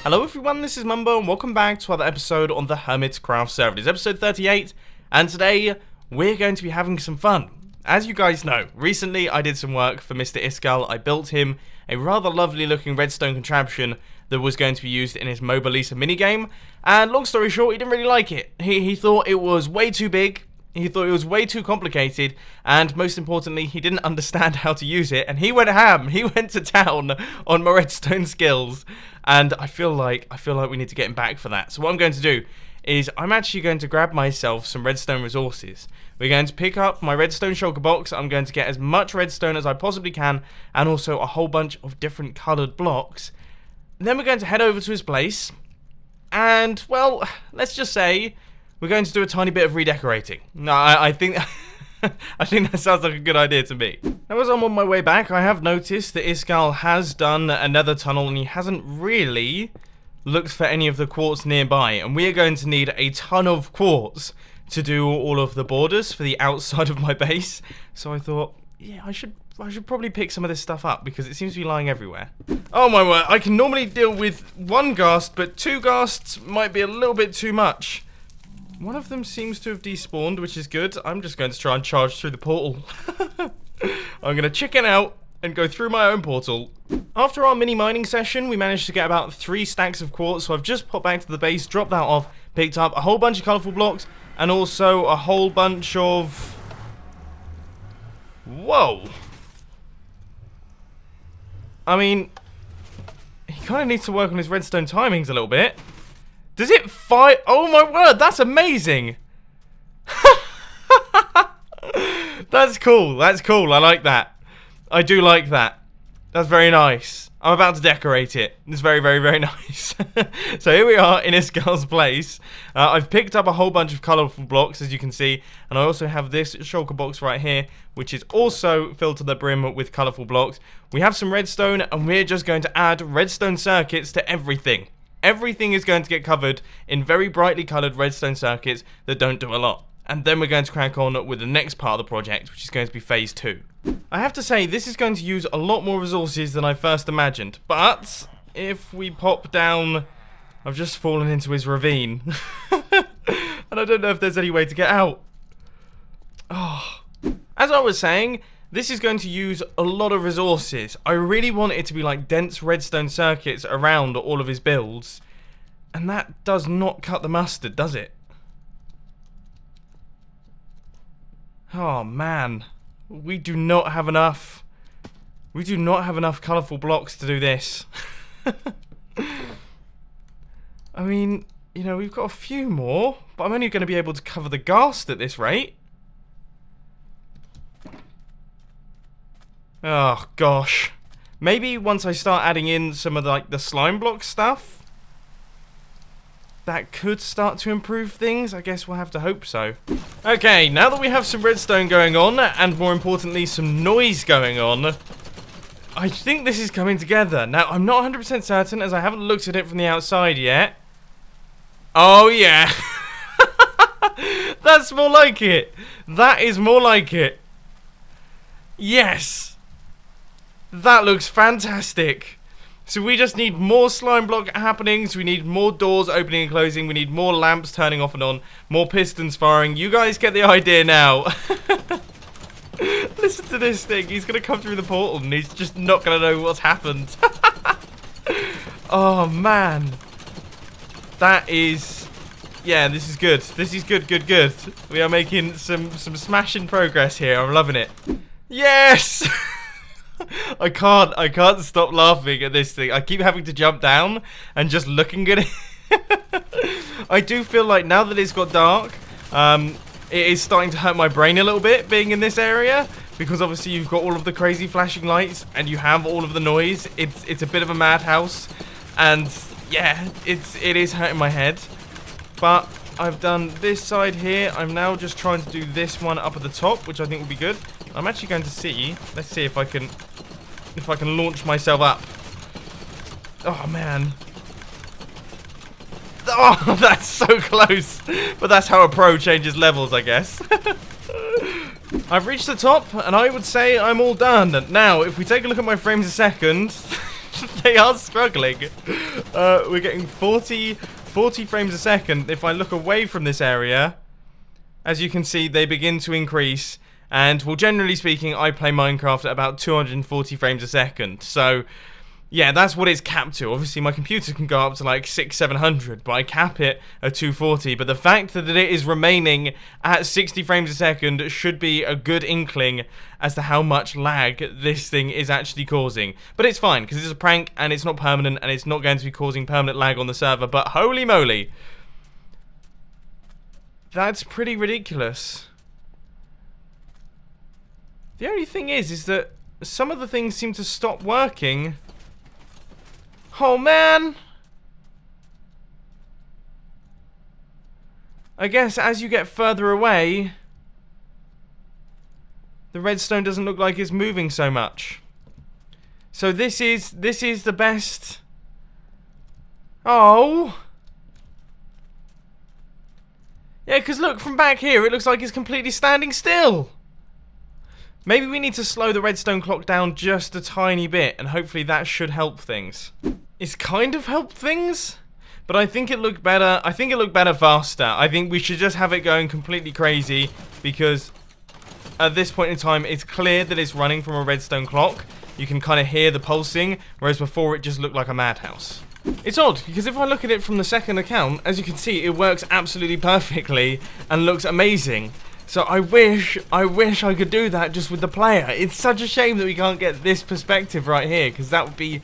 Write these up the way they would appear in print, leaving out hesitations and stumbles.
Hello everyone, this is Mumbo and welcome back to another episode on the Hermitcraft server. It is episode 38 and today we're going to be having some fun. As you guys know, recently I did some work for Mr. Iskall. I built him a rather lovely looking redstone contraption that was going to be used in his Mobile minigame, and long story short, he didn't really like it. He thought it was way too big. He thought it was way too complicated, and most importantly, he didn't understand how to use it, and he went ham. He went to town on my redstone skills, and I feel like we need to get him back for that. So what I'm going to do is I'm actually going to grab myself some redstone resources. We're going to pick up my redstone shulker box. I'm going to get as much redstone as I possibly can, and also a whole bunch of different coloured blocks. And then we're going to head over to his place, and, well, let's just say we're going to do a tiny bit of redecorating. No, I think I think that sounds like a good idea to me. Now, as I'm on my way back, I have noticed that Iskall has done another tunnel, and he hasn't really looked for any of the quartz nearby. And we are going to need a ton of quartz to do all of the borders for the outside of my base. So I thought, yeah, I should probably pick some of this stuff up because it seems to be lying everywhere. Oh my word, I can normally deal with one ghast, but two ghasts might be a little bit too much. One of them seems to have despawned, which is good. I'm just going to try and charge through the portal. I'm going to chicken out and go through my own portal. After our mini mining session, we managed to get about 3 stacks of quartz, so I've just popped back to the base, dropped that off, picked up a whole bunch of colourful blocks, and also a whole bunch of... Whoa! I mean, he kind of needs to work on his redstone timings a little bit. Does it fire? Oh my word, that's amazing! That's cool, that's cool, I like that. I do like that. That's very nice. I'm about to decorate it. It's very, very, very nice. So here we are in Iskall's place. I've picked up a whole bunch of colourful blocks, as you can see, and I also have this shulker box right here, which is also filled to the brim with colourful blocks. We have some redstone, and we're just going to add redstone circuits to everything. Everything is going to get covered in very brightly coloured redstone circuits that don't do a lot. And then we're going to crack on with the next part of the project, which is going to be phase 2. I have to say, this is going to use a lot more resources than I first imagined. But if we pop down... I've just fallen into his ravine. And I don't know if there's any way to get out. Oh. As I was saying, this is going to use a lot of resources. I really want it to be like dense redstone circuits around all of his builds. And that does not cut the mustard, does it? Oh man. We do not have enough. We do not have enough colourful blocks to do this. I mean, you know, we've got a few more, but I'm only going to be able to cover the ghast at this rate. Oh gosh. Maybe once I start adding in some of the slime block stuff, that could start to improve things. I guess we'll have to hope so. Okay, now that we have some redstone going on, and more importantly some noise going on, I think this is coming together. Now, I'm not 100% certain as I haven't looked at it from the outside yet. Oh yeah. That's more like it. That is more like it. Yes. That looks fantastic. So we just need more slime block happenings, we need more doors opening and closing, we need more lamps turning off and on, more pistons firing. You guys get the idea now. Listen to this thing, he's going to come through the portal and he's just not going to know what's happened. Oh man. That is... Yeah, this is good. This is good, good, good. We are making some smashing progress here, I'm loving it. Yes! I can't stop laughing at this thing. I keep having to jump down and just looking at it. I do feel like now that it's got dark, it is starting to hurt my brain a little bit being in this area, because obviously you've got all of the crazy flashing lights and you have all of the noise. It's a bit of a madhouse, and yeah, it is hurting my head. But I've done this side here. I'm now just trying to do this one up at the top, which I think will be good. I'm actually going to see. Let's see if I can launch myself up. Oh man. Oh, that's so close. But that's how a pro changes levels, I guess. I've reached the top, and I would say I'm all done. Now, if we take a look at my frames a second, They are struggling. We're getting 40 frames a second. If I look away from this area, as you can see, they begin to increase. And, well, generally speaking, I play Minecraft at about 240 frames a second. So, yeah, that's what it's capped to. Obviously, my computer can go up to like 600-700, but I cap it at 240. But the fact that it is remaining at 60 frames a second should be a good inkling as to how much lag this thing is actually causing. But it's fine, because it's a prank, and it's not permanent, and it's not going to be causing permanent lag on the server. But holy moly, that's pretty ridiculous. The only thing is that some of the things seem to stop working. Oh, man. I guess as you get further away, the redstone doesn't look like it's moving so much. So this is the best. Oh. Yeah, because look, from back here, it looks like it's completely standing still. Maybe we need to slow the redstone clock down just a tiny bit, and hopefully that should help things. It's kind of helped things, but I think it looked better. I think it looked better faster. I think we should just have it going completely crazy, because at this point in time, it's clear that it's running from a redstone clock. You can kind of hear the pulsing, whereas before it just looked like a madhouse. It's odd, because if I look at it from the second account, as you can see, it works absolutely perfectly and looks amazing. So I wish I could do that just with the player. It's such a shame that we can't get this perspective right here, because that'd be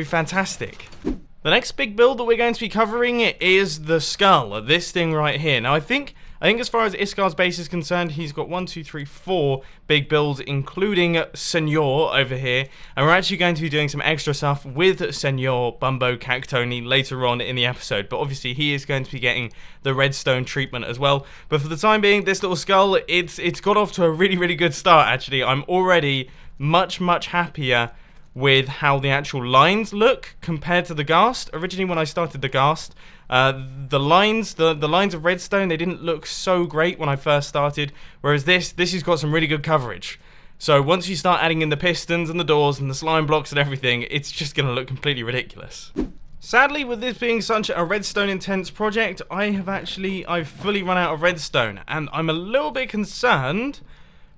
fantastic. The next big build that we're going to be covering is the skull, this thing right here. Now I think as far as Iskall's base is concerned, he's got 1, 2, 3, 4 big builds, including Senor over here. And we're actually going to be doing some extra stuff with Senor Mumbo Cactoni later on in the episode. But obviously he is going to be getting the redstone treatment as well. But for the time being, this little skull, it's got off to a really good start actually. I'm already much happier with how the actual lines look compared to the ghast. Originally when I started the ghast, the lines of redstone, they didn't look so great when I first started, whereas this has got some really good coverage. So once you start adding in the pistons and the doors and the slime blocks and everything, it's just going to look completely ridiculous. Sadly, with this being such a redstone intense project, I've fully run out of redstone, and I'm a little bit concerned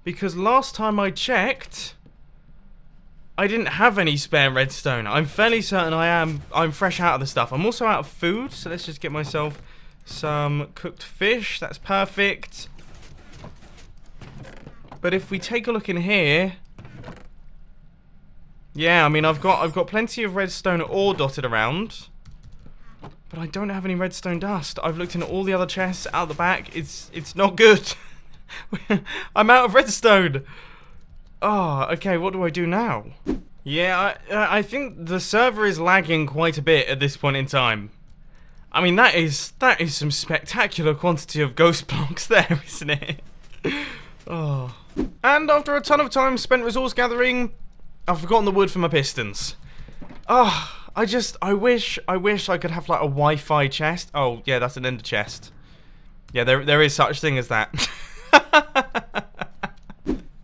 because last time I checked, I didn't have any spare redstone. I'm fairly certain I'm fresh out of the stuff. I'm also out of food, so let's just get myself some cooked fish. That's perfect. But if we take a look in here, yeah, I mean I've got plenty of redstone ore dotted around, but I don't have any redstone dust. I've looked in all the other chests out the back. It's not good. I'm out of redstone. Oh, okay, what do I do now? Yeah, I think the server is lagging quite a bit at this point in time. I mean, that is some spectacular quantity of ghost blocks there, isn't it? Oh. And after a ton of time spent resource gathering, I've forgotten the wood for my pistons. Oh, I wish I could have like a Wi-Fi chest. Oh, yeah, that's an ender chest. Yeah, there is such thing as that.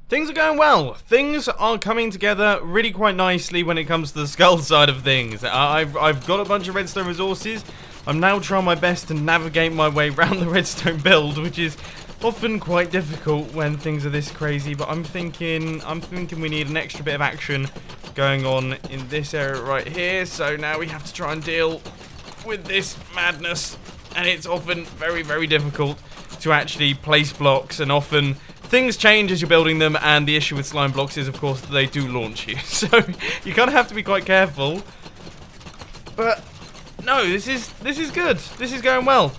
Things are going well. Things are coming together really quite nicely when it comes to the skull side of things. I've got a bunch of redstone resources. I'm now trying my best to navigate my way around the redstone build, which is often quite difficult when things are this crazy. But I'm thinking we need an extra bit of action going on in this area right here. So now we have to try and deal with this madness, and it's often very difficult to actually place blocks, and often things change as you're building them, and the issue with slime blocks is, of course, that they do launch you. So you kind of have to be quite careful. But no, this is good. This is going well.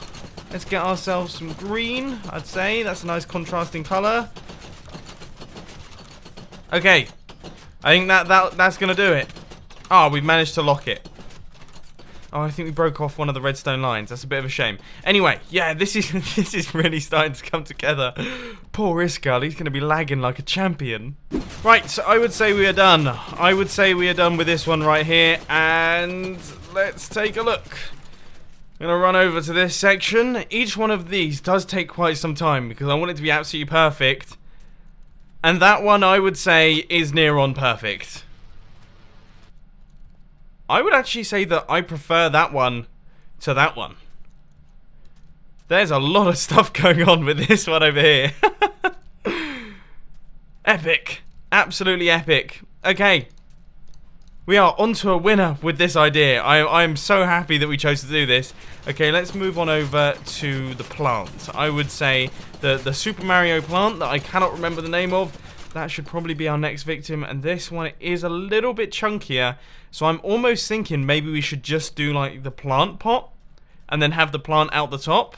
Let's get ourselves some green. I'd say that's a nice contrasting color. Okay, I think that's gonna do it. Oh, we've managed to lock it. Oh, I think we broke off one of the redstone lines. That's a bit of a shame. Anyway, yeah, this is really starting to come together. Poor Iskall, he's going to be lagging like a champion. Right, so I would say we are done. I would say we are done with this one right here. And let's take a look. I'm going to run over to this section. Each one of these does take quite some time because I want it to be absolutely perfect. And that one, I would say, is near on perfect. I would actually say that I prefer that one to that one. There's a lot of stuff going on with this one over here. Epic. Absolutely epic. Okay. We are onto a winner with this idea. I'm so happy that we chose to do this. Okay, let's move on over to the plant. I would say the Super Mario plant that I cannot remember the name of, that should probably be our next victim. And this one is a little bit chunkier. So I'm almost thinking maybe we should just do like the plant pot and then have the plant out the top.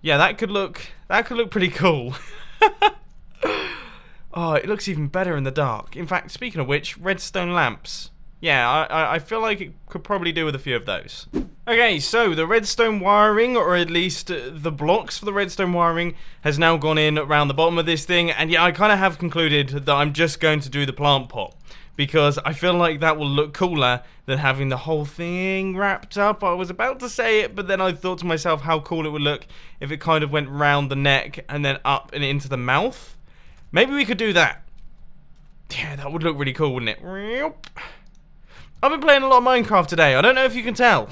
Yeah, that could look pretty cool. Oh, it looks even better in the dark. In fact, speaking of which, redstone lamps. Yeah, I feel like it could probably do with a few of those. Okay, so the redstone wiring, or at least the blocks for the redstone wiring, has now gone in around the bottom of this thing. And yeah, I kind of have concluded that I'm just going to do the plant pot, because I feel like that will look cooler than having the whole thing wrapped up. I was about to say it, but then I thought to myself how cool it would look if it kind of went round the neck and then up and into the mouth. Maybe we could do that. Yeah, that would look really cool, wouldn't it? I've been playing a lot of Minecraft today. I don't know if you can tell.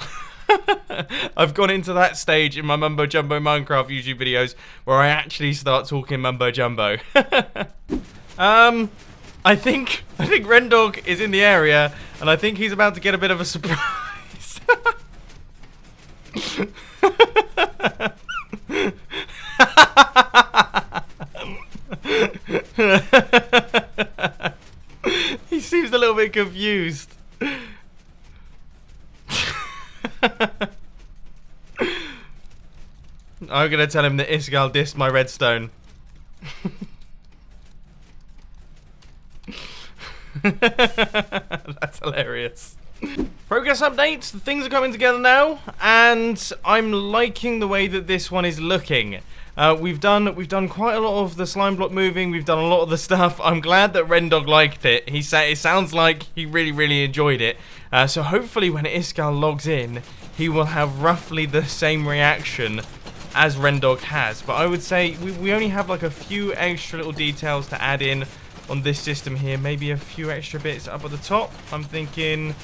I've gone into that stage in my Mumbo Jumbo Minecraft YouTube videos where I actually start talking Mumbo Jumbo. I think Rendog is in the area, and I think he's about to get a bit of a surprise. He seems a little bit confused. I'm gonna tell him that Iskall dissed my redstone. That's hilarious. Progress updates. The things are coming together now, and I'm liking the way that this one is looking. We've done quite a lot of the slime block moving. We've done a lot of the stuff. I'm glad that Rendog liked it. It sounds like he really enjoyed it. So hopefully when Iskall logs in, he will have roughly the same reaction as Rendog has. But I would say we only have like a few extra little details to add in on this system here. Maybe a few extra bits up at the top. I'm thinking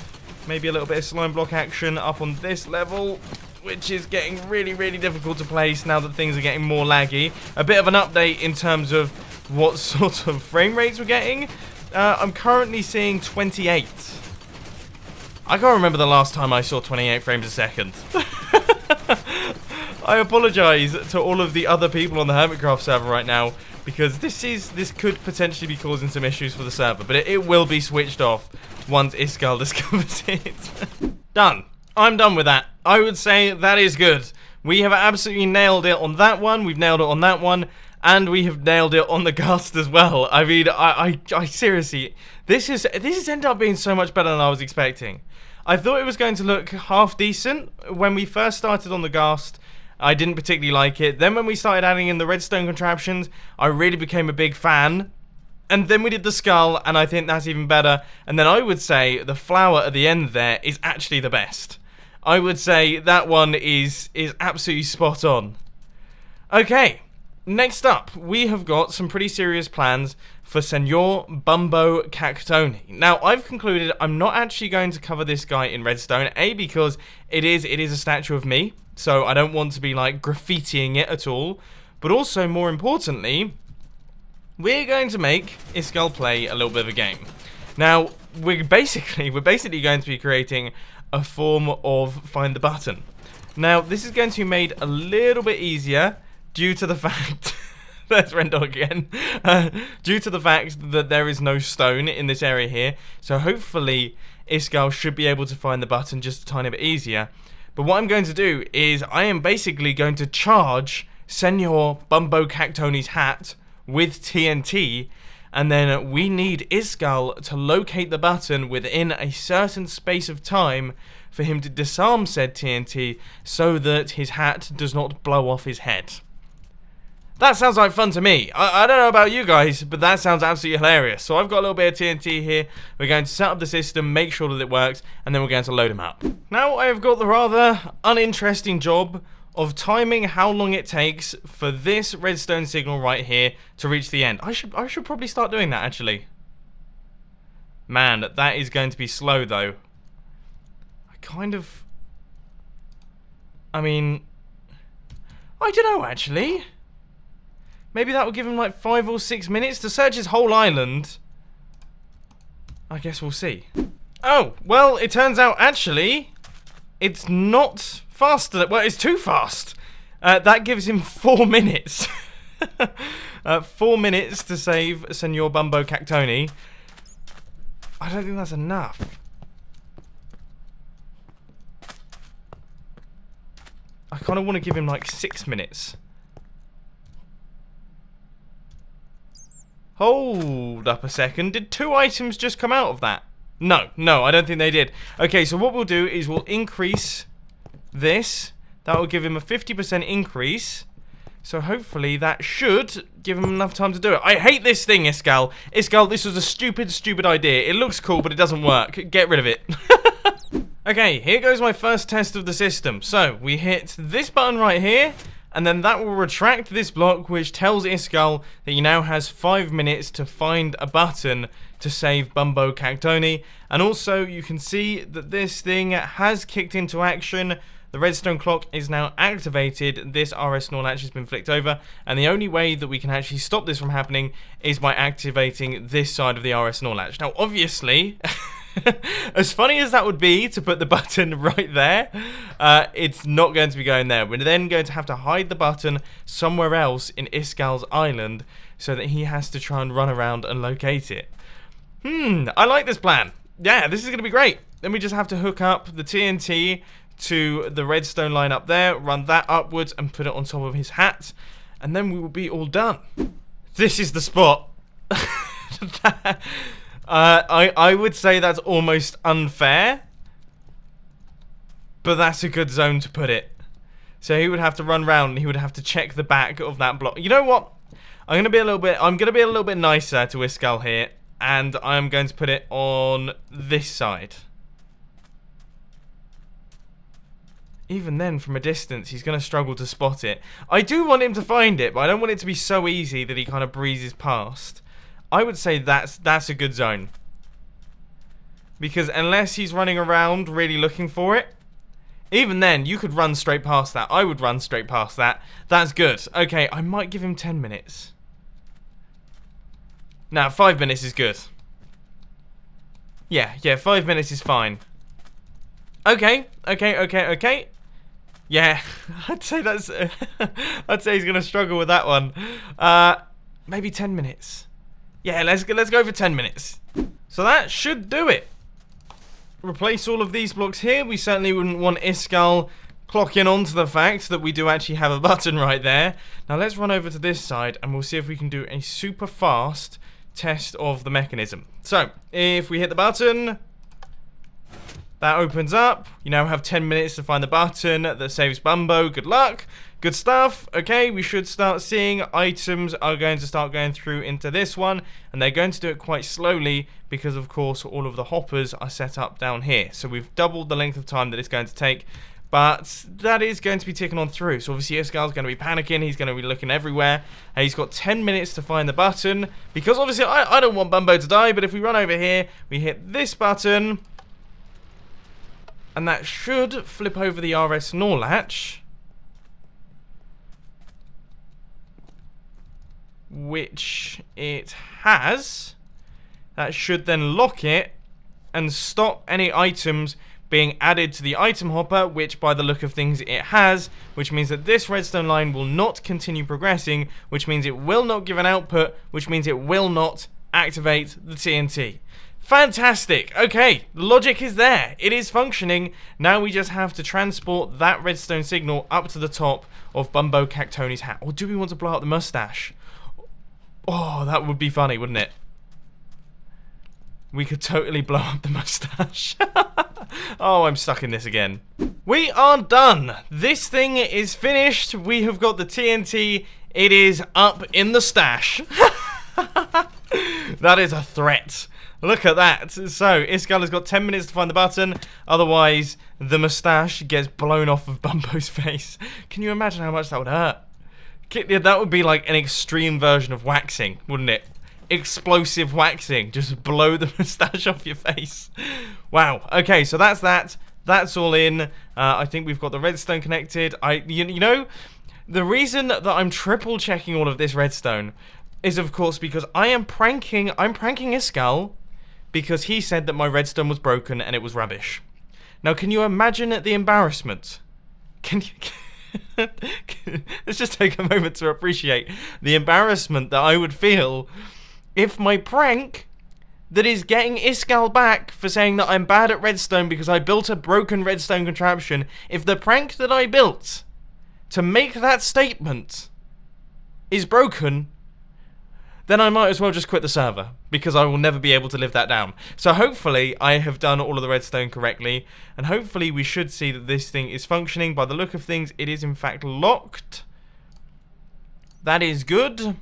maybe a little bit of slime block action up on this level, which is getting really difficult to place now that things are getting more laggy. A bit of an update in terms of what sort of frame rates we're getting. I'm currently seeing 28. I can't remember the last time I saw 28 frames a second. I apologize to all of the other people on the Hermitcraft server right now, because this could potentially be causing some issues for the server, but it will be switched off once Iskall discovers it. Done. I'm done with that. I would say that is good. We have absolutely nailed it on that one. We've nailed it on that one. And we have nailed it on the ghast as well. I mean, I seriously, this has ended up being so much better than I was expecting. I thought it was going to look half decent. When we first started on the ghast, I didn't particularly like it. Then when we started adding in the redstone contraptions, I really became a big fan. And then we did the skull, and I think that's even better. And then I would say the flower at the end there is actually the best. I would say that one is absolutely spot on. Okay, next up, we have got some pretty serious plans for Senor Mumbo Cactoni. Now, I've concluded I'm not actually going to cover this guy in redstone. A, because it is a statue of me, so I don't want to be like graffitiing it at all. But also, more importantly, we're going to make Iskall play a little bit of a game. Now, we're basically going to be creating a form of find the button. Now, this is going to be made a little bit easier due to the fact there's Rendog again. Due to the fact that there is no stone in this area here. So hopefully Iskall should be able to find the button just a tiny bit easier. But what I'm going to do is I am basically going to charge Senor Mumbo Cactoni's hat with TNT, and then we need Iskall to locate the button within a certain space of time for him to disarm said TNT so that his hat does not blow off his head. That sounds like fun to me. I don't know about you guys, but that sounds absolutely hilarious. So I've got a little bit of TNT here. We're going to set up the system, make sure that it works, and then we're going to load him up. Now I have got the rather uninteresting job of timing how long it takes for this redstone signal right here to reach the end. I should probably start doing that, actually. Man, that is going to be slow, though. kind of... I mean... I don't know, actually. Maybe that will give him like 5 or 6 minutes to search his whole island. I guess we'll see. Oh, well, it turns out, actually, it's not faster. Well, it's too fast. That gives him 4 minutes. 4 minutes to save Senor Mumbo Cactoni. I don't think that's enough. I kind of want to give him like 6 minutes. Hold up a second. Did 2 items just come out of that? No, I don't think they did. Okay, so what we'll do is we'll increase this. That will give him a 50% increase. So hopefully that should give him enough time to do it. I hate this thing, Iskall. Iskall, this was a stupid idea. It looks cool, but it doesn't work. Get rid of it. Okay, here goes my first test of the system. So, we hit this button right here, and then that will retract this block, which tells Iskall that he now has 5 minutes to find a button to save Mumbo Cactoni. And also, you can see that this thing has kicked into action. The redstone clock is now activated. This RS Snorlash has been flicked over, and the only way that we can actually stop this from happening is by activating this side of the RS Snorlash. Now, obviously... as funny as that would be to put the button right there, it's not going to be going there. We're then going to have to hide the button somewhere else in Iskall's island so that he has to try and run around and locate it. I like this plan. Yeah, this is going to be great. Then we just have to hook up the TNT to the redstone line up there, run that upwards and put it on top of his hat, and then we will be all done. This is the spot. I would say that's almost unfair, but that's a good zone to put it. So he would have to run round and he would have to check the back of that block. You know what? I'm gonna be a little bit nicer to Iskall here, and I'm going to put it on this side. Even then, from a distance, he's going to struggle to spot it. I do want him to find it, but I don't want it to be so easy that he kind of breezes past. I would say that's a good zone. Because unless he's running around really looking for it, even then, you could run straight past that. I would run straight past that. That's good. Okay, I might give him 10 minutes. Nah, 5 minutes is good. Yeah, 5 minutes is fine. Okay. Yeah, I'd say that's... I'd say he's going to struggle with that one. Maybe 10 minutes. Yeah, let's go for 10 minutes. So that should do it. Replace all of these blocks here. We certainly wouldn't want Iskall clocking onto the fact that we do actually have a button right there. Now let's run over to this side and we'll see if we can do a super fast test of the mechanism. So, if we hit the button... that opens up. You now have 10 minutes to find the button that saves Mumbo. Good luck. Good stuff. Okay, we should start seeing items are going to start going through into this one. And they're going to do it quite slowly because, of course, all of the hoppers are set up down here. So we've doubled the length of time that it's going to take. But that is going to be ticking on through. So obviously Iskall's going to be panicking. He's going to be looking everywhere. And he's got 10 minutes to find the button. Because obviously I don't want Mumbo to die. But if we run over here, we hit this button... and that should flip over the RS Snorlash. Which it has. That should then lock it and stop any items being added to the item hopper, which by the look of things it has, which means that this redstone line will not continue progressing, which means it will not give an output, which means it will not activate the TNT. Fantastic. Okay, the logic is there. It is functioning. Now we just have to transport that redstone signal up to the top of Mumbo Cactoni's hat. Or do we want to blow out the mustache? Oh, that would be funny, wouldn't it? We could totally blow up the mustache. Oh, I'm stuck in this again. We are done. This thing is finished. We have got the TNT. It is up in the stash. That is a threat. Look at that. So, Iskall has got 10 minutes to find the button. Otherwise, the moustache gets blown off of Mumbo's face. Can you imagine how much that would hurt? That would be like an extreme version of waxing, wouldn't it? Explosive waxing. Just blow the moustache off your face. Wow. Okay, so that's that. that's all in. I think we've got the redstone connected. You know, the reason that I'm triple checking all of this redstone is, of course, because I'm pranking Iskall, because he said that my redstone was broken and it was rubbish. Now, can you imagine the embarrassment? Can you... Let's just take a moment to appreciate the embarrassment that I would feel if my prank that is getting Iskall back for saying that I'm bad at redstone because I built a broken redstone contraption, if the prank that I built to make that statement is broken, then I might as well just quit the server, because I will never be able to live that down. So hopefully I have done all of the redstone correctly, and hopefully we should see that this thing is functioning. By the look of things, it is in fact locked. That is good.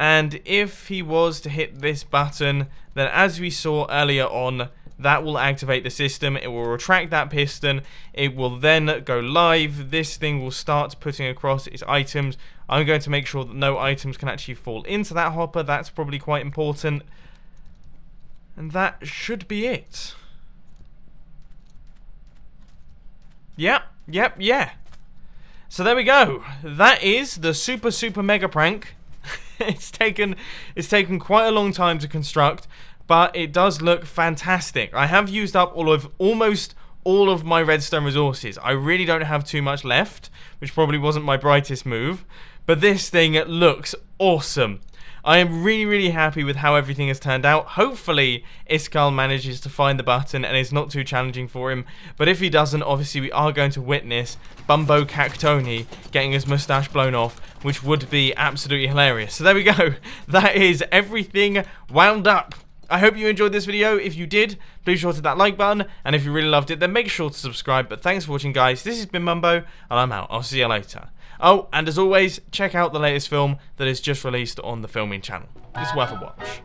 And if he was to hit this button, then as we saw earlier on, that will activate the system. It will retract that piston. It will then go live. This thing will start putting across its items. I'm going to make sure that no items can actually fall into that hopper. That's probably quite important. And that should be it. Yeah. So there we go. That is the super mega prank. It's taken quite a long time to construct, but it does look fantastic. I have used up almost all of my redstone resources. I really don't have too much left, which probably wasn't my brightest move, but this thing looks awesome. I am really happy with how everything has turned out. Hopefully, Iskall manages to find the button and it's not too challenging for him. But if he doesn't, obviously we are going to witness Mumbo getting his mustache blown off, which would be absolutely hilarious. So there we go. That is everything wound up. I hope you enjoyed this video. If you did, please sure to hit that like button. And if you really loved it, then make sure to subscribe. But thanks for watching, guys. This has been Mumbo, and I'm out. I'll see you later. Oh, and as always, check out the latest film that is just released on the filming channel. It's worth a watch.